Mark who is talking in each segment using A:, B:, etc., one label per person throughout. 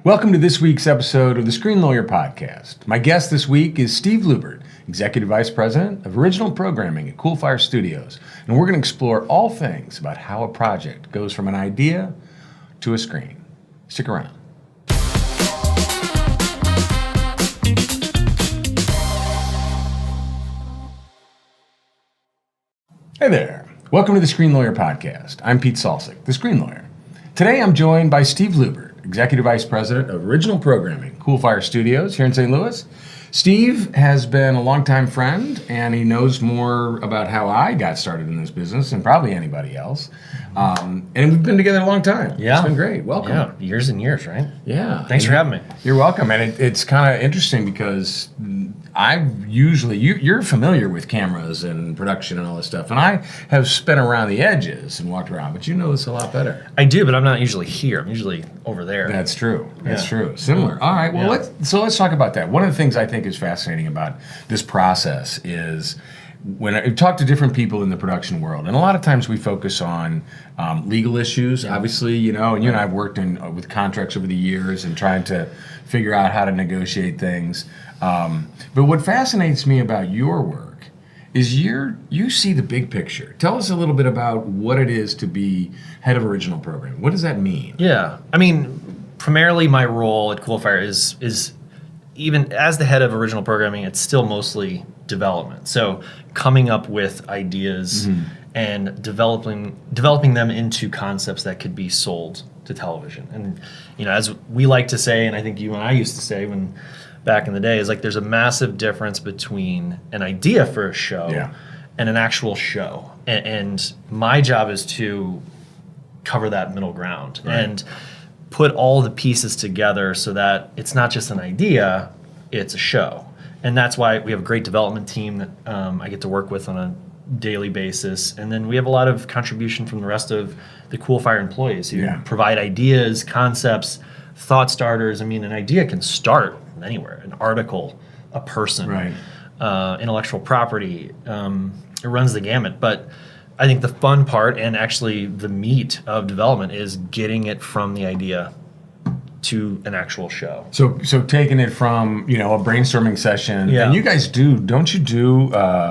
A: Welcome to this week's episode of the Screen Lawyer Podcast. My guest this week is Steve Luebbert, Executive Vice President of Original Programming at Coolfire Studios. And we're going to explore all things about how a project goes from an idea to a screen. Stick around. Hey there. Welcome to the Screen Lawyer Podcast. I'm Pete Salsich, the Screen Lawyer. Today I'm joined by Steve Luebbert, Executive Vice President of Original Programming, Coolfire Studios here in St. Louis. Steve has been a longtime friend, and he knows more about how I got started in this business than probably anybody else. And we've been together a long time.
B: Yeah.
A: It's been great. Welcome.
B: Yeah, years and years, right?
A: Yeah.
B: Thanks for having me.
A: You're welcome. And it's kind of interesting because you're familiar with cameras and production and all this stuff, and I have spent around the edges and walked around, but you know this a lot better.
B: I do, but I'm not usually here. I'm usually over there.
A: That's true. That's
B: Yeah.
A: true. Similar. All right. Well,
B: Yeah.
A: let's talk about that. One of the things I think is fascinating about this process is when I talk to different people in the production world, and a lot of times we focus on legal issues, obviously, and you and I have worked with contracts over the years and trying to figure out how to negotiate things. But what fascinates me about your work is you see the big picture. Tell us a little bit about what it is to be head of original programming. What does that mean?
B: Yeah. I mean, primarily my role at Coolfire is even as the head of original programming, it's still mostly development. So coming up with ideas and developing them into concepts that could be sold to television. And as we like to say, and I think you and I used to say when back in the day, is like there's a massive difference between an idea for a show and an actual show. And my job is to cover that middle ground and put all the pieces together so that it's not just an idea, it's a show. And that's why we have a great development team that I get to work with on a daily basis. And then we have a lot of contribution from the rest of the Coolfire employees who provide ideas, concepts, thought starters. I mean, an idea can start anywhere, an article, a person, intellectual property. It runs the gamut. But I think the fun part and actually the meat of development is getting it from the idea to an actual show.
A: So taking it from, a brainstorming session, and you guys don't you do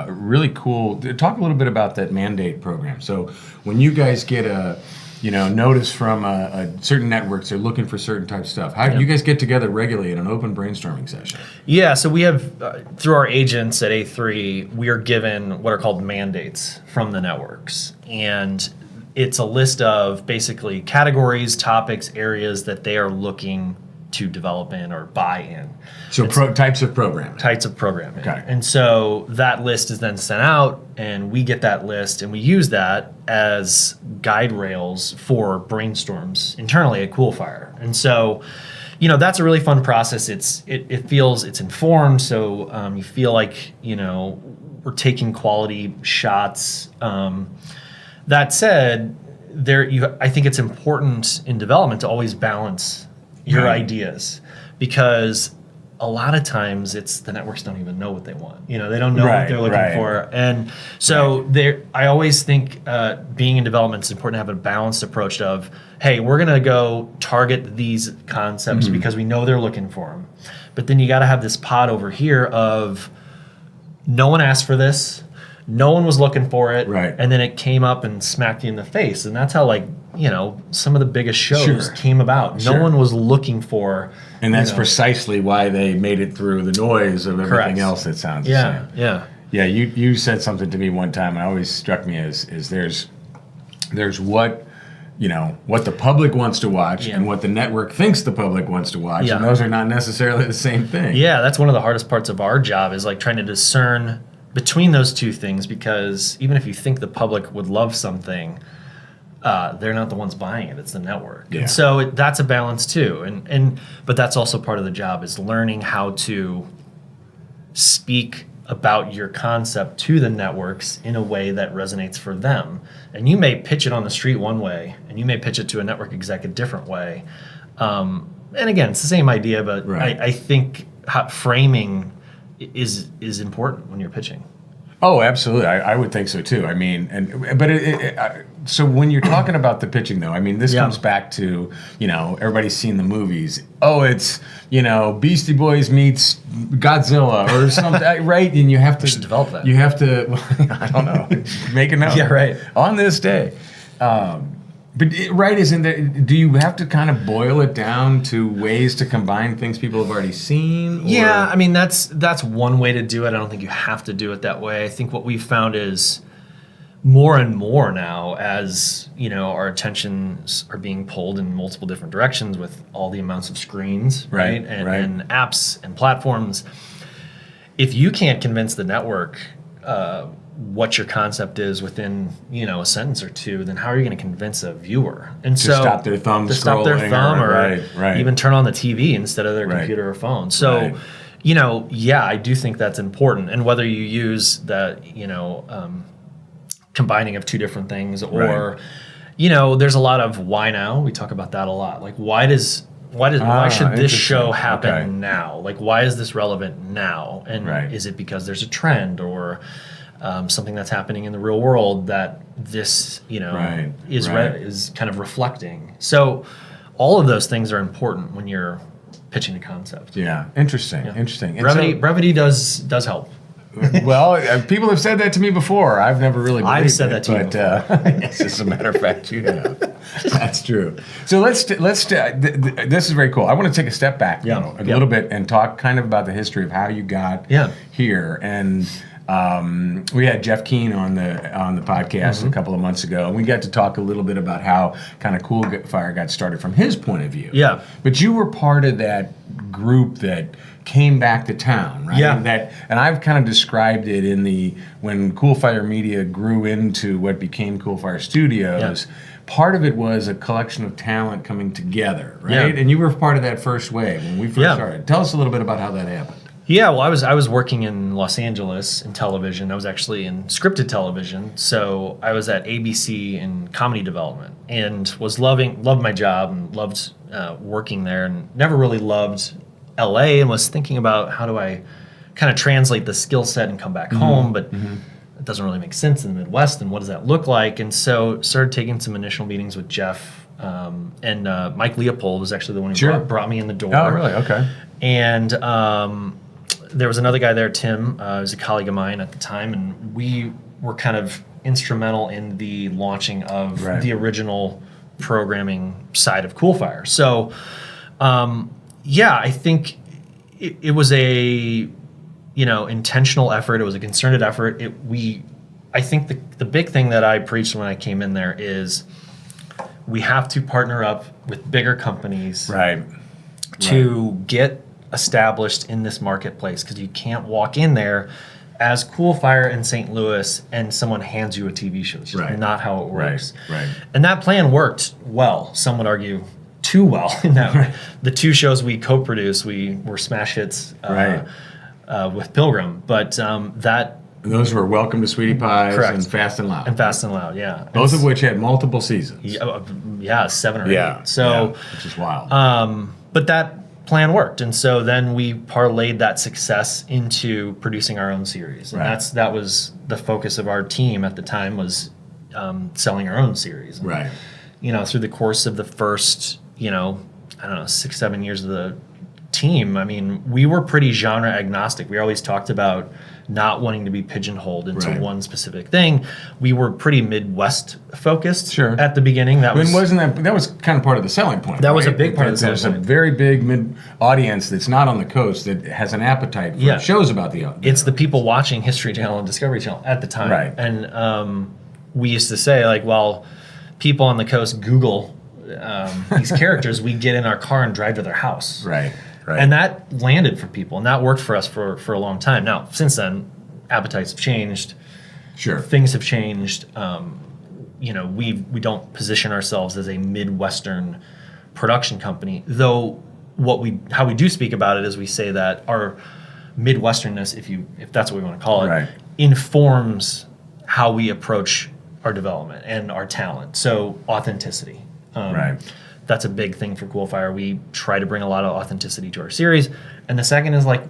A: really cool, talk a little bit about that mandate program. So when you guys get a, notice from a certain networks, they're looking for certain type of stuff. How do you guys get together regularly in an open brainstorming session? Yeah,
B: so we have, through our agents at A3, we are given what are called mandates from the networks. And it's a list of basically categories, topics, areas that they are looking to develop in or buy in.
A: So types of programming.
B: Types of programming.
A: Okay.
B: And so that list is then sent out, and we get that list, and we use that as guide rails for brainstorms internally at Coolfire. And so, that's a really fun process. It feels it's informed, so you feel like we're taking quality shots. That said, I think it's important in development to always balance your ideas, because a lot of times it's the networks don't even know what they want. They don't know what they're looking for. And so I always think being in development, it's important to have a balanced approach of, hey, we're going to go target these concepts because we know they're looking for them. But then you got to have this pot over here of no one asked for this. No one was looking for it, and then it came up and smacked you in the face. And that's how, some of the biggest shows came about. No one was looking for...
A: And that's precisely why they made it through the noise of everything else that sounds the same. Yeah, you said something to me one time, and it always struck me as there's what... what the public wants to watch and what the network thinks the public wants to watch, and those are not necessarily the same thing.
B: Yeah, that's one of the hardest parts of our job is trying to discern between those two things, because even if you think the public would love something, they're not the ones buying it. It's the network. And so that's a balance too. But that's also part of the job, is learning how to speak about your concept to the networks in a way that resonates for them. And you may pitch it on the street one way, and you may pitch it to a network exec a different way. And again, it's the same idea, but I think framing is important when you're pitching.
A: Oh, absolutely. I would think so too. I mean, so when you're talking about the pitching, though, I mean, this comes back to, everybody's seen the movies. Oh, it's, Beastie Boys meets Godzilla or something, right? And you have to
B: develop that.
A: You have to, I don't know, make a note.
B: Yeah, right.
A: On this day. Isn't there, do you have to kind of boil it down to ways to combine things people have already seen? Or?
B: Yeah, I mean, that's one way to do it. I don't think you have to do it that way. I think what we've found is more and more now, as our attentions are being pulled in multiple different directions with all the amounts of screens, right? And apps and platforms. If you can't convince the network what your concept is within a sentence or two, then how are you going to convince a viewer? And
A: to stop their thumb,
B: or even turn on the TV instead of their computer or phone. So, I do think that's important. And whether you use that, combining of two different things, or there's a lot of why now. We talk about that a lot. Like why should this show happen now? Like why is this relevant now? And is it because there's a trend or something that's happening in the real world that this, is kind of reflecting. So all of those things are important when you're pitching a concept.
A: Yeah, interesting.
B: Brevity does help.
A: Well, people have said that to me before. I've never really believed
B: I've said that to you before.
A: As a matter of fact, you have. That's true. So let's this is very cool. I want to take a step back a little bit and talk kind of about the history of how you got here. And we had Jeff Keane on the podcast a couple of months ago, and we got to talk a little bit about how kind of Coolfire got started from his point of view.
B: Yeah.
A: But you were part of that group that came back to town, right?
B: Yeah.
A: And I've kind of described it when Coolfire Media grew into what became Coolfire Studios. Yeah. Part of it was a collection of talent coming together, right? Yeah. And you were part of that first wave when we first started. Tell us a little bit about how that happened.
B: Yeah, well, I was working in Los Angeles in television. I was actually in scripted television. So I was at ABC in comedy development and loved my job and loved working there, and never really loved LA, and was thinking about how do I kind of translate the skill set and come back home, but it doesn't really make sense in the Midwest, and what does that look like? And so started taking some initial meetings with Jeff, and Mike Leopold was actually the one who brought me in the door.
A: Oh, really? Okay.
B: And there was another guy there, Tim, who was a colleague of mine at the time, and we were kind of instrumental in the launching of the original programming side of Coolfire. So, I think it was a intentional effort. It was a concerted effort. I think the big thing that I preached when I came in there is we have to partner up with bigger companies to get established in this marketplace, because you can't walk in there as Coolfire in St. Louis and someone hands you a TV show. It's just not how it works. Right. And that plan worked well. Some would argue too well. In that the two shows we co-produced, we were smash hits with Pilgrim, but
A: those were Welcome to Sweetie Pies and Fast and Loud.
B: And Fast and Loud, yeah.
A: Both of which had multiple seasons.
B: Yeah, 7 or 8. So,
A: which is wild.
B: But that plan worked, and so then we parlayed that success into producing our own series, and that was the focus of our team at the time, was selling our own series. And, through the course of the first 6-7 years of the team, I mean, we were pretty genre agnostic. We always talked about not wanting to be pigeonholed into one specific thing. We were pretty Midwest focused at the beginning. That was kind of part of the selling point. That was a big part of the selling point.
A: There's a very big mid audience that's not on the coast that has an appetite for shows about the
B: it's the people watching History Channel and Discovery Channel at the time. Right. And we used to say, like, well, people on the coast Google these characters, we get in our car and drive to their house. Right. And that landed for people, and that worked for us for a long time. Now, since then, appetites have changed. Things have changed. We don't position ourselves as a Midwestern production company, though how we do speak about it is we say that our Midwesternness, if that's what we want to call it, informs how we approach our development and our talent. So authenticity. that's a big thing for Coolfire. We try to bring a lot of authenticity to our series. And the second is like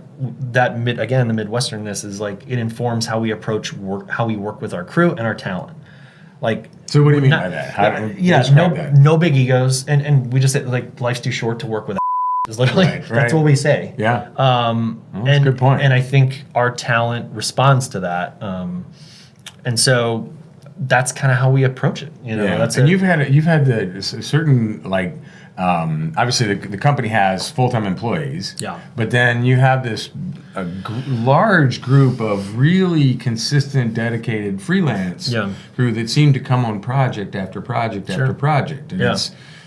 B: that the Midwesternness is like it informs how we approach work, how we work with our crew and our talent. Like,
A: so what do you mean by that?
B: No big egos, and we just say like life's too short to work with. Is literally that's what we say.
A: Yeah.
B: That's a
A: good point.
B: And I think our talent responds to that, and so that's kind of how we approach it. You know, that's
A: and you've had the certain like. Obviously, the company has full-time employees.
B: Yeah.
A: But then you have this large group of really consistent, dedicated freelance crew that seem to come on project after project after project. And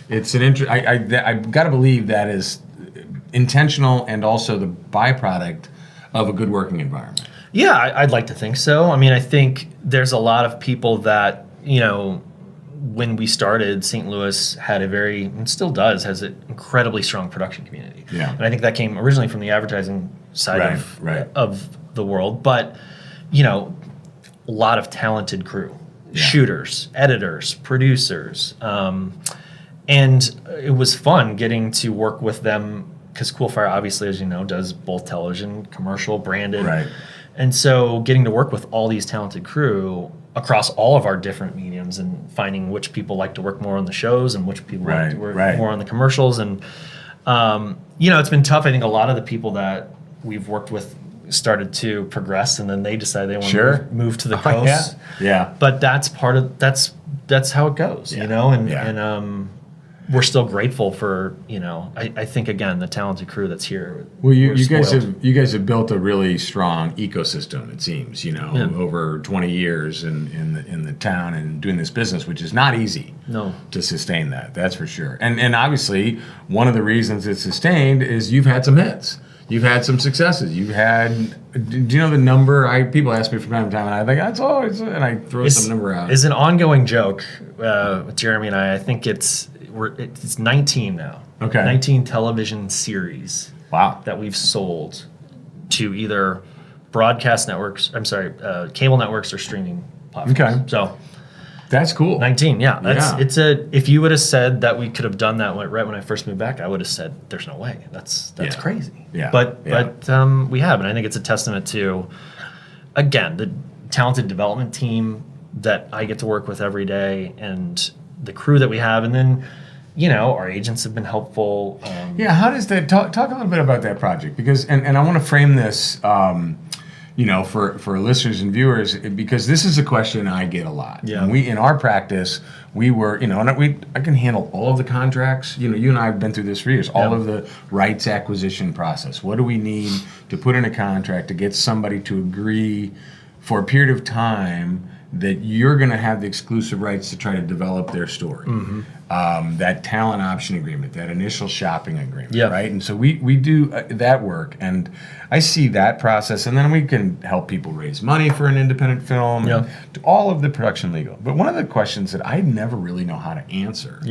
A: it's an I've got to believe that is intentional and also the byproduct of a good working environment.
B: Yeah, I'd like to think so. I mean, I think there's a lot of people that, you know, when we started, St. Louis had and still does, has an incredibly strong production community.
A: Yeah.
B: And I think that came originally from the advertising side of the world. But, you know, a lot of talented crew, shooters, editors, producers. And it was fun getting to work with them because Coolfire, obviously, as you know, does both television, commercial, branded.
A: Right.
B: And so getting to work with all these talented crew across all of our different mediums and finding which people like to work more on the shows and which people like to work more on the commercials. And, you know, it's been tough. I think a lot of the people that we've worked with started to progress and then they decided they want to move to the coast.
A: Yeah.
B: But that's that's how it goes, you know, and we're still grateful for, you know, I think again the talented crew that's here.
A: Well, you guys have built a really strong ecosystem. It seems, you know, over 20 years in the town and doing this business, which is not easy. To sustain that. That's for sure. And obviously one of the reasons it's sustained is you've had some hits. You've had some successes. You've had. Do you know the number? People ask me from time to time, and I think that's always, and I throw some number out.
B: It's an ongoing joke with Jeremy and I. I think it's 19 now.
A: Okay.
B: 19 television series.
A: Wow.
B: That we've sold to either broadcast networks. I'm sorry, cable networks or streaming platforms. Okay. So.
A: That's cool.
B: 19, if you would have said that we could have done that right when I first moved back, I would have said there's no way. That's crazy.
A: Yeah.
B: But we have, and I think it's a testament to, again, the talented development team that I get to work with every day and the crew that we have, and then, you know, our agents have been helpful.
A: How does that talk a little bit about that project? Because and I want to frame this you know, for listeners and viewers, because this is a question I get a lot. Yeah. And in our practice, we were, you know, and I can handle all of the contracts. You know, you and I have been through this for years. All of the rights acquisition process. What do we need to put in a contract to get somebody to agree for a period of time that you're going to have the exclusive rights to try to develop their story? Mm-hmm. That talent option agreement, that initial shopping agreement, right? And so we do that work, and I see that process, and then we can help people raise money for an independent film, and do all of the production legal. But one of the questions that I never really know how to answer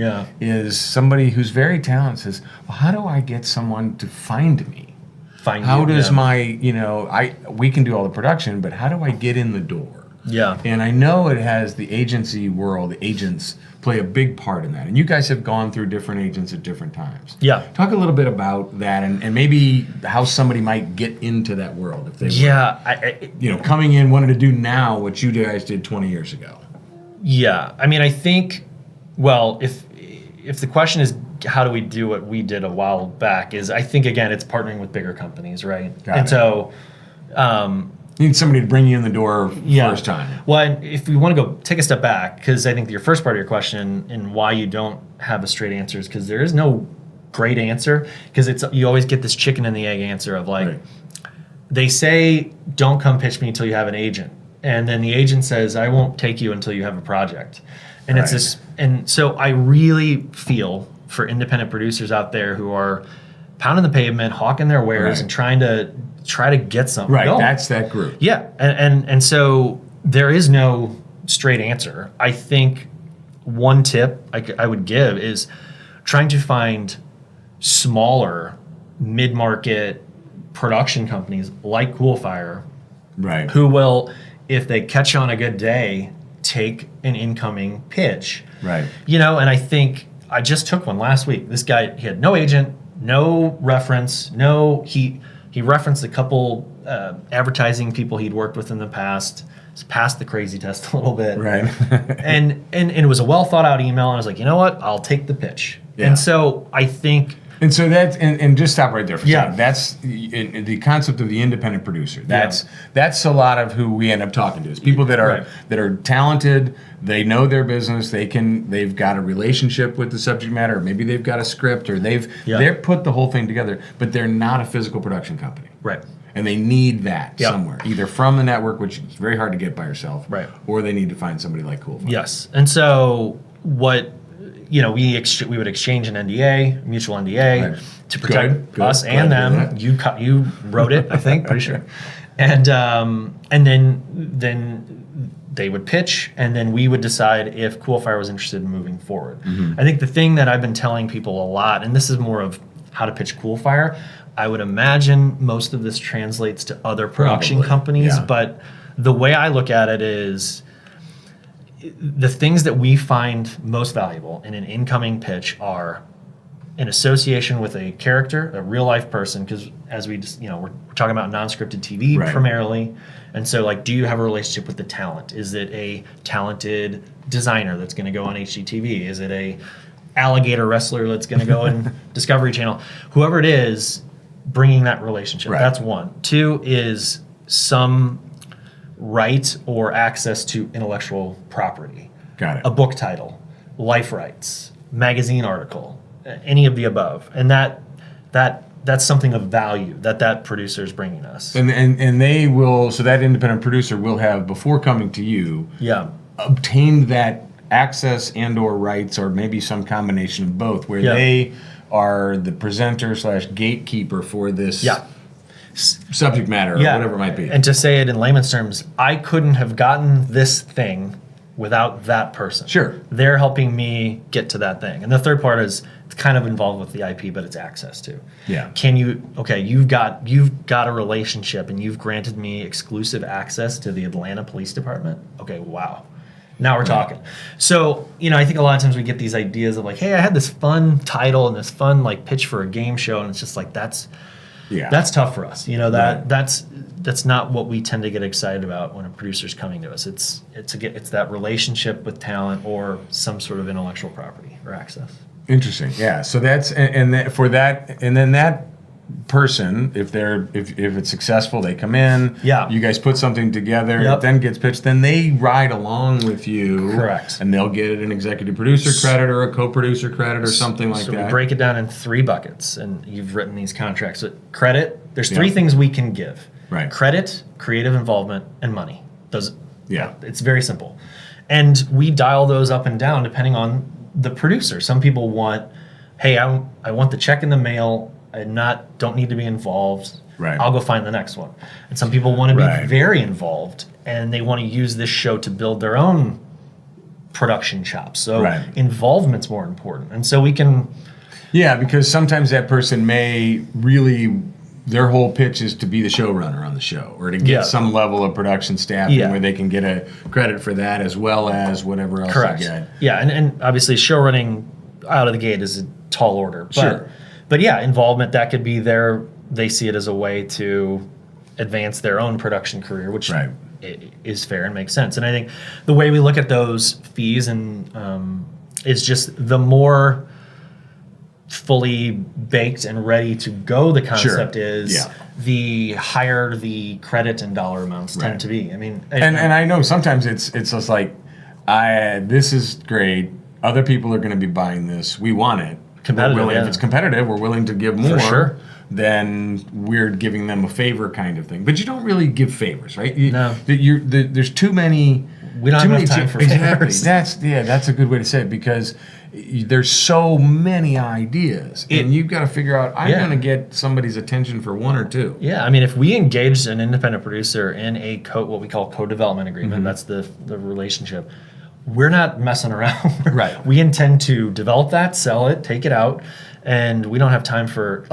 A: is somebody who's very talented says, well, how do I get someone to find me? How does my, you know, we can do all the production, but how do I get in the door?
B: Yeah.
A: And I know it has the agency world, the agents play a big part in that. And you guys have gone through different agents at different times.
B: Yeah.
A: Talk a little bit about that and maybe how somebody might get into that world if they were, you know, coming in, wanting to do now what you guys did 20 years ago. Yeah.
B: I mean, I think, well, if the question is how do we do what we did a while back, is I think, again, it's partnering with bigger companies, right? So
A: you need somebody to bring you in the door first time.
B: Well, and if we want to go take a step back, because I think your first part of your question and why you don't have a straight answer is because there is no great answer, because you always get this chicken and the egg answer of like, they say, don't come pitch me until you have an agent. And then the agent says, I won't take you until you have a project. And it's this, and so I really feel for independent producers out there who are pounding the pavement, hawking their wares, and trying to get something going.
A: That's that group.
B: Yeah, and so there is no straight answer. I think one tip I would give is trying to find smaller mid-market production companies like Coolfire, who will, if they catch on a good day, take an incoming pitch.
A: Right.
B: You know, and I think I just took one last week. This guy, he had no agent, no reference, he referenced a couple advertising people he'd worked with in the past. He's passed the crazy test a little bit.
A: Right.
B: and it was a well thought out email, and I was like, you know what? I'll take the pitch.
A: Yeah.
B: And so I think.
A: And so that's and just stop right there for a
B: Yeah.
A: second. That's the concept of the independent producer. That's a lot of who we end up talking to. Is people that are talented. They know their business. They've got a relationship with the subject matter. Or maybe they've got a script, or they're put the whole thing together. But they're not a physical production company.
B: Right.
A: And they need that somewhere, either from the network, which is very hard to get by yourself,
B: right,
A: or they need to find somebody like Coolfire.
B: Yes. And so what, we would exchange an NDA, mutual NDA, to protect us and them. You wrote it, I think, pretty sure. And then they would pitch, and then we would decide if Coolfire was interested in moving forward. I think the thing that I've been telling people a lot, and this is more of how to pitch Coolfire, I would imagine most of this translates to other production companies, but the way I look at it is the things that we find most valuable in an incoming pitch are an association with a character, a real life person, because as we just, we're talking about non-scripted TV primarily. And so do you have a relationship with the talent? Is it a talented designer that's going to go on HGTV? Is it a alligator wrestler that's going to go in Discovery Channel? Whoever it is, bringing that relationship. That's one. Two is some right or access to intellectual property.
A: Got it.
B: A book title, life rights, magazine article, any of the above. And that's something of value that producer is bringing us.
A: And they will, so that independent producer will have, before coming to you, obtained that access and or rights, or maybe some combination of both, where they are the presenter / gatekeeper for this subject matter, or whatever it might be.
B: And to say it in layman's terms, I couldn't have gotten this thing without that person.
A: Sure.
B: They're helping me get to that thing. And the third part is it's kind of involved with the IP, but it's access to.
A: Yeah.
B: Can you, you've got a relationship and you've granted me exclusive access to the Atlanta Police Department. Okay, wow. Now we're talking. So, I think a lot of times we get these ideas of hey, I had this fun title and this fun pitch for a game show, and it's just that's tough for us. That's not what we tend to get excited about when a producer's coming to us. It's that relationship with talent or some sort of intellectual property or access.
A: Interesting. Yeah. So that's and then that person, if it's successful, they come in.
B: Yeah.
A: You guys put something together. It then gets pitched. Then they ride along with you.
B: Correct.
A: And they'll get an executive producer credit or a co-producer credit or something like that.
B: So we break it down in 3 buckets, and you've written these contracts. So credit. There's 3 things we can give.
A: Right.
B: Credit, creative involvement, and money. It's very simple. And we dial those up and down depending on the producer. Some people want, hey, I want the check in the mail. I don't need to be involved.
A: Right.
B: I'll go find the next one. And some people want to be very involved, and they want to use this show to build their own production chops. So involvement's more important. And so we can...
A: Yeah, because sometimes that person may really... Their whole pitch is to be the showrunner on the show, or to get some level of production staffing where they can get a credit for that as well as whatever else they get.
B: Yeah, and obviously show running out of the gate is a tall order.
A: Sure.
B: But involvement, that could be they see it as a way to advance their own production career, which is fair and makes sense. And I think the way we look at those fees is just the more fully baked and ready to go the concept is, the higher the credit and dollar amounts tend to be. I mean,
A: and I know sometimes it's just this is great. Other people are going to be buying this. We want it.
B: Competitive,
A: If it's competitive, we're willing to give more.
B: For sure.
A: Then we're giving them a favor kind of thing. But you don't really give favors, right?
B: No.
A: There's too many.
B: We don't have enough time for favors.
A: That's a good way to say it, because there's so many ideas, and you've got to figure out, I'm going to get somebody's attention for 1 or 2.
B: Yeah, I mean, if we engage an independent producer in a what we call co-development agreement, that's the relationship, we're not messing around.
A: Right.
B: We intend to develop that, sell it, take it out, and we don't have time for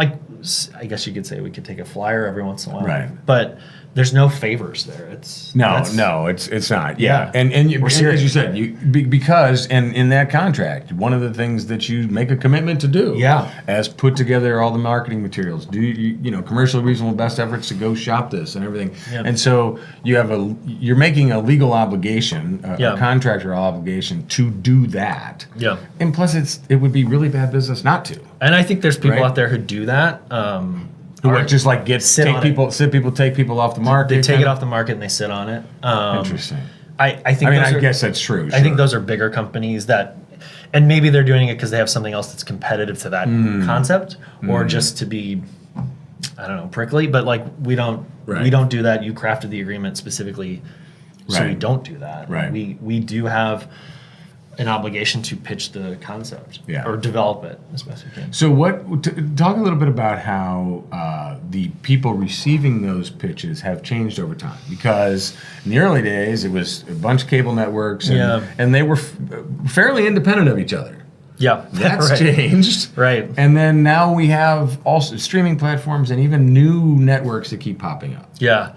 B: I guess you could say we could take a flyer every once in a while.
A: Right.
B: But there's no favors there. It's
A: not. Yeah,
B: Yeah.
A: and you,
B: We're
A: as
B: serious.
A: you said, because in that contract, one of the things that you make a commitment to do,
B: Yeah.
A: as put together all the marketing materials, do commercially reasonable best efforts to go shop this and everything,
B: Yeah.
A: and so you're making a legal obligation,
B: Yeah.
A: a contractor obligation to do that.
B: Yeah.
A: And plus, it would be really bad business not to.
B: And I think there's people
A: Right.
B: out there who do that.
A: Who are just like take people off the market.
B: They take it off the market and they sit on it.
A: Interesting.
B: I think.
A: I guess that's true.
B: I think those are bigger companies that, and maybe they're doing it because they have something else that's competitive to that concept, or just to be, I don't know, prickly. But like we don't do that. You crafted the agreement specifically, so we
A: Right.
B: don't do that.
A: Right.
B: We do have an obligation to pitch the concept,
A: Yeah.
B: or develop it as best we can.
A: So talk a little bit about how the people receiving those pitches have changed over time. Because in the early days, it was a bunch of cable networks, and they were fairly independent of each other.
B: Yeah,
A: That's
B: right.
A: changed.
B: Right.
A: And then now we have also streaming platforms and even new networks that keep popping up.
B: Yeah,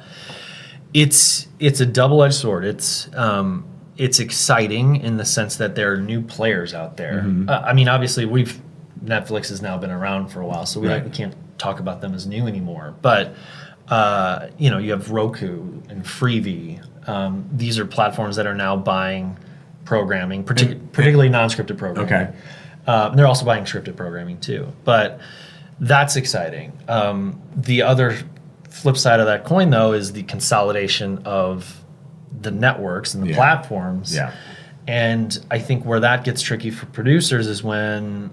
B: it's a double-edged sword. It's exciting in the sense that there are new players out there. I mean, obviously, Netflix has now been around for a while, so we can't talk about them as new anymore. But you have Roku and Freevee. These are platforms that are now buying programming, particularly non-scripted programming.
A: Okay.
B: They're also buying scripted programming too, but that's exciting. The other flip side of that coin, though, is the consolidation of the networks and the platforms.
A: Yeah.
B: And I think where that gets tricky for producers is when,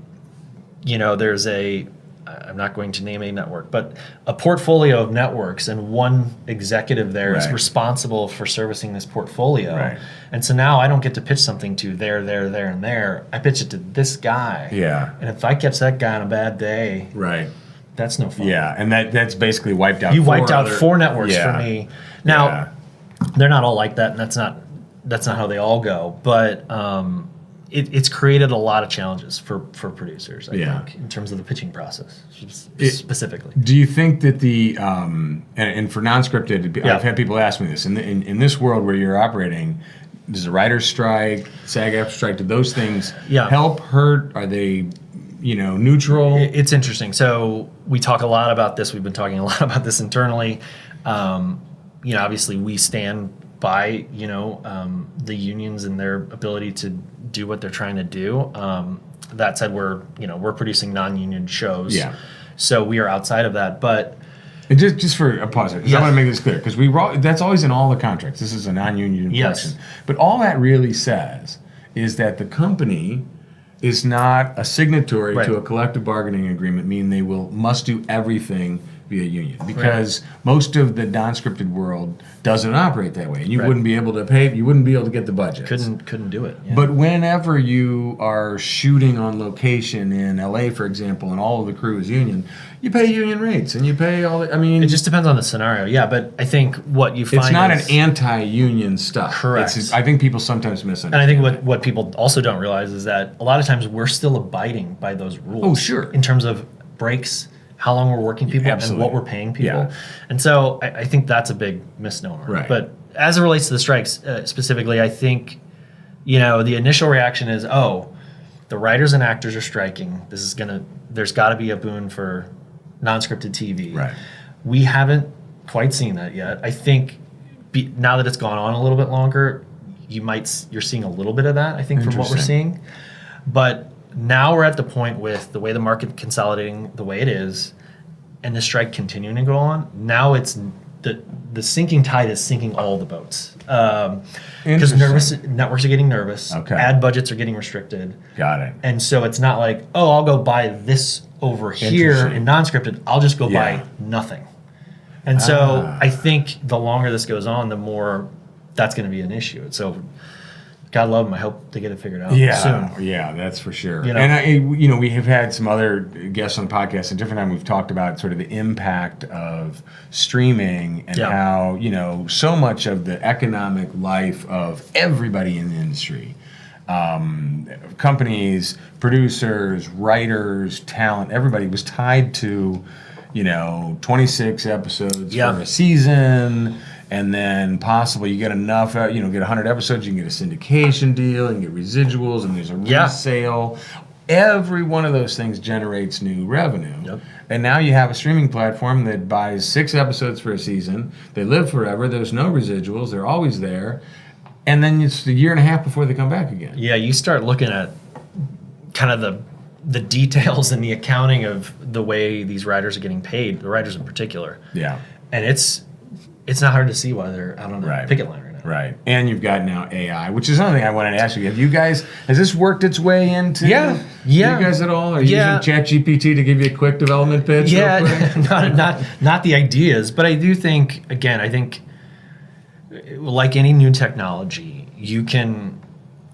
B: there's I'm not going to name a network, but a portfolio of networks, and one executive there is
A: Right.
B: responsible for servicing this portfolio.
A: Right.
B: And so now I don't get to pitch something to there, and there. I pitch it to this guy.
A: Yeah.
B: And if I catch that guy on a bad day,
A: Right.
B: that's no fun.
A: Yeah, and that's basically wiped out.
B: You wiped out
A: other-
B: 4 networks
A: Yeah.
B: for me. Now,
A: Yeah.
B: they're not all like that, and that's not how they all go. But it's created a lot of challenges for producers, I think, in terms of the pitching process specifically.
A: Do you think that and for non-scripted, I've had people ask me this, in this world where you're operating, does the writer's strike, SAG-AFTRA strike, do those things help, hurt? Are they, neutral?
B: It's interesting. So we talk a lot about this. We've been talking a lot about this internally. Obviously we stand by, the unions and their ability to do what they're trying to do. That said, we're producing non-union shows.
A: Yeah.
B: So we are outside of that, but
A: And just for a pause, because I want to make this clear, because that's always in all the contracts. This is a non-union
B: Yes.
A: question. But all that really says is that the company is not a signatory to a collective bargaining agreement, meaning they must do everything via union. Because most of the non-scripted world doesn't operate that way. And you wouldn't be able to pay, you wouldn't be able to get the budget.
B: couldn't do it. Yeah.
A: But whenever you are shooting on location in LA, for example, and all of the crew is union, you pay union rates and you pay all the,
B: it just depends on the scenario. Yeah, but I think what you find
A: it's not
B: is,
A: an anti-union stuff.
B: Correct.
A: I think people sometimes misunderstand.
B: and I think what people also don't realize is that a lot of times we're still abiding by those rules.
A: Oh, sure.
B: In terms of breaks, how long we're working people, and
A: Absolutely.
B: what we're paying people.
A: Yeah.
B: And so I think that's a big misnomer.
A: Right.
B: But as it relates to the strikes specifically, I think, the initial reaction is, the writers and actors are striking. There's got to be a boon for non-scripted TV.
A: Right.
B: We haven't quite seen that yet. I think now that it's gone on a little bit longer, you're seeing a little bit of that, I think, from what we're
A: Interesting.
B: seeing. But now we're at the point with the way the market consolidating the way it is, and the strike continuing to go on. Now it's the sinking tide is sinking all the boats. Because networks are getting nervous.
A: Okay.
B: Ad budgets are getting restricted.
A: Got it.
B: And so it's not like, I'll go buy this over here
A: Interesting.
B: in non-scripted. I'll just go
A: Yeah.
B: buy nothing. And so I think the longer this goes on, the more that's going to be an issue. So God love them. I hope they get it figured out soon.
A: Yeah, that's for sure.
B: You know?
A: And we have had some other guests on the podcast, and different time we've talked about sort of the impact of streaming and how so much of the economic life of everybody in the industry, companies, producers, writers, talent, everybody was tied to 26 episodes for a season, and then possibly you get enough, get 100 episodes, you can get a syndication deal, you can get residuals, and there's a resale. Every one of those things generates new revenue.
B: Yep.
A: And now you have a streaming platform that buys 6 episodes for a season. They live forever. There's no residuals. They're always there. And then it's a year and a half before they come back again.
B: Yeah, you start looking at kind of the details and the accounting of the way these writers are getting paid, the writers in particular.
A: Yeah.
B: And it's not hard to see why they're out on the picket line right now.
A: Right. And you've got now AI, which is another thing I wanted to ask you. Has this worked its way into you guys at all? Are you using ChatGPT to give you a quick development pitch?
B: Yeah, not the ideas, but I do think, again, like any new technology, you can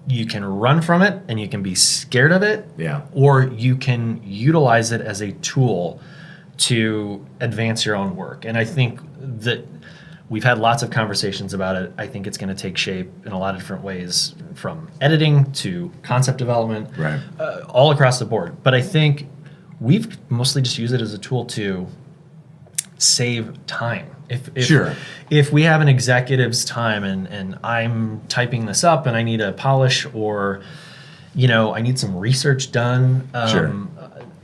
B: run from it and you can be scared of it, or you can utilize it as a tool to advance your own work. And I think that we've had lots of conversations about it. I think it's going to take shape in a lot of different ways, from editing to concept development, all across the board. But I think we've mostly just used it as a tool to save time. If we have an executive's time and I'm typing this up and I need a polish, or I need some research done,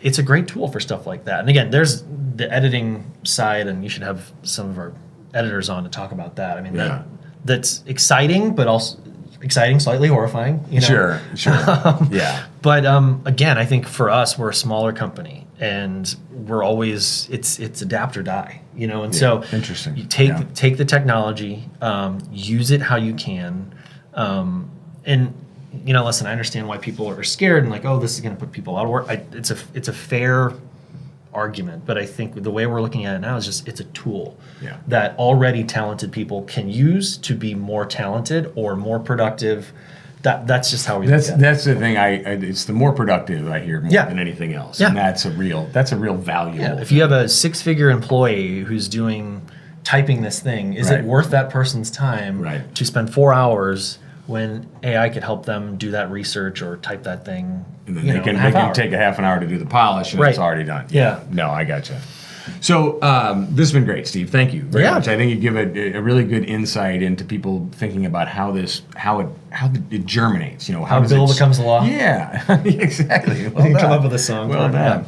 B: it's a great tool for stuff like that. And again, there's the editing side, and you should have some of our editors on to talk about that. I mean, that's exciting, but also exciting, slightly horrifying.
A: Sure.
B: But again, I think for us, we're a smaller company, and we're always it's adapt or die. And so
A: interesting.
B: You take the technology, use it how you can, and listen, I understand why people are scared and like, oh, this is going to put people out of work. It's a fair argument, but I think the way we're looking at it now is just it's a tool that already talented people can use to be more talented or more productive. That's just how we look at it. That's
A: the thing. It's the more productive I hear more than anything else, and that's a real valuable.
B: Yeah. If you have a 6-figure employee who's typing this thing, is it worth that person's time to spend 4 hours when AI could help them do that research or type that thing?
A: And then they can take a half an hour to do the polish, and it's already done.
B: Yeah.
A: No, I gotcha. So this has been great, Steve. Thank you very much. I think you give a really good insight into people thinking about how it germinates.
B: How a bill becomes law.
A: Yeah, exactly. Well
B: done. Come up with a song.
A: Well done.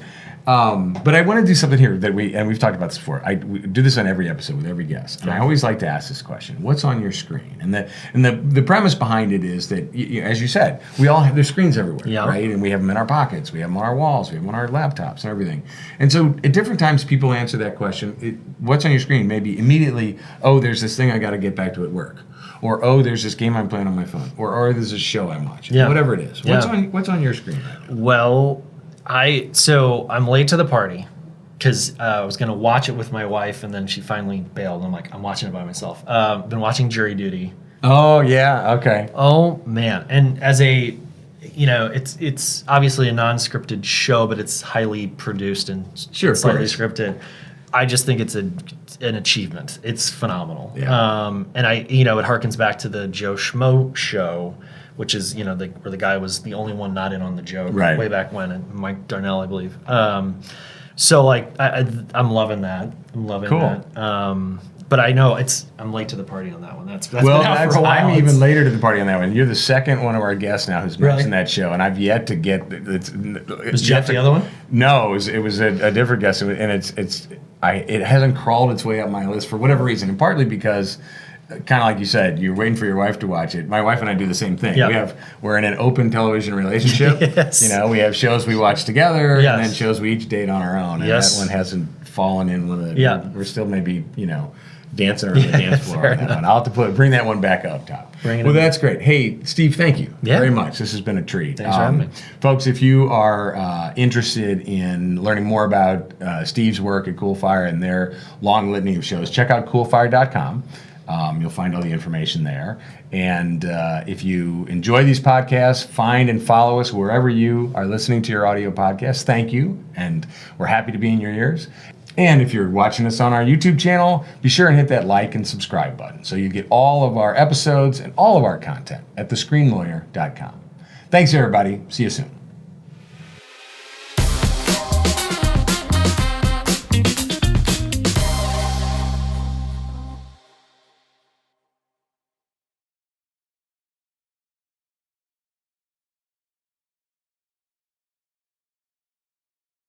A: But I want to do something here that we've talked about this before. We do this on every episode with every guest, and I always like to ask this question: what's on your screen? And the premise behind it is that, as you said, we all have their screens everywhere, right? And we have them in our pockets, we have them on our walls, we have them on our laptops, and everything. And so at different times, people answer that question: what's on your screen? Maybe immediately, oh, there's this thing I got to get back to at work, or oh, there's this game I'm playing on my phone, or there's this show I'm watching, whatever it is. What's on your screen right now?
B: Well, I'm late to the party because I was going to watch it with my wife, and then she finally bailed. I'm like, I'm watching it by myself. Been watching Jury Duty.
A: Oh, yeah. Okay.
B: Oh, man. And as it's obviously a non-scripted show, but it's highly produced and slightly scripted. I just think it's an achievement. It's phenomenal.
A: Yeah.
B: And it harkens back to the Joe Schmo show, which is, where the guy was the only one not in on the joke way back when, and Mike Darnell, I believe. So I'm loving that. I'm loving that. But I know I'm late to the party on that one. That's been out for a while.
A: I'm even later to the party on that one. You're the second one of our guests now who's mentioned that show, and I've yet to get.
B: Was Jeff the other one?
A: No, it was a different guest, and it hasn't crawled its way up my list for whatever reason, and partly because, kind of like you said, you're waiting for your wife to watch it. My wife and I do the same thing.
B: Yep.
A: We're in an open television relationship.
B: Yes.
A: We have shows we watch together, and then shows we each date on our own. And that one hasn't fallen in with it.
B: Yeah.
A: We're still maybe, dancing around the dance floor on that one. I'll have to bring that one back up top. That's great. Hey, Steve, thank you very much. This has been a treat.
B: Thanks for having me.
A: Folks, if you are interested in learning more about Steve's work at Coolfire and their long litany of shows, check out coolfire.com. You'll find all the information there. And if you enjoy these podcasts, find and follow us wherever you are listening to your audio podcasts. Thank you. And we're happy to be in your ears. And if you're watching us on our YouTube channel, be sure and hit that like and subscribe button so you get all of our episodes and all of our content at thescreenlawyer.com. Thanks, everybody. See you soon.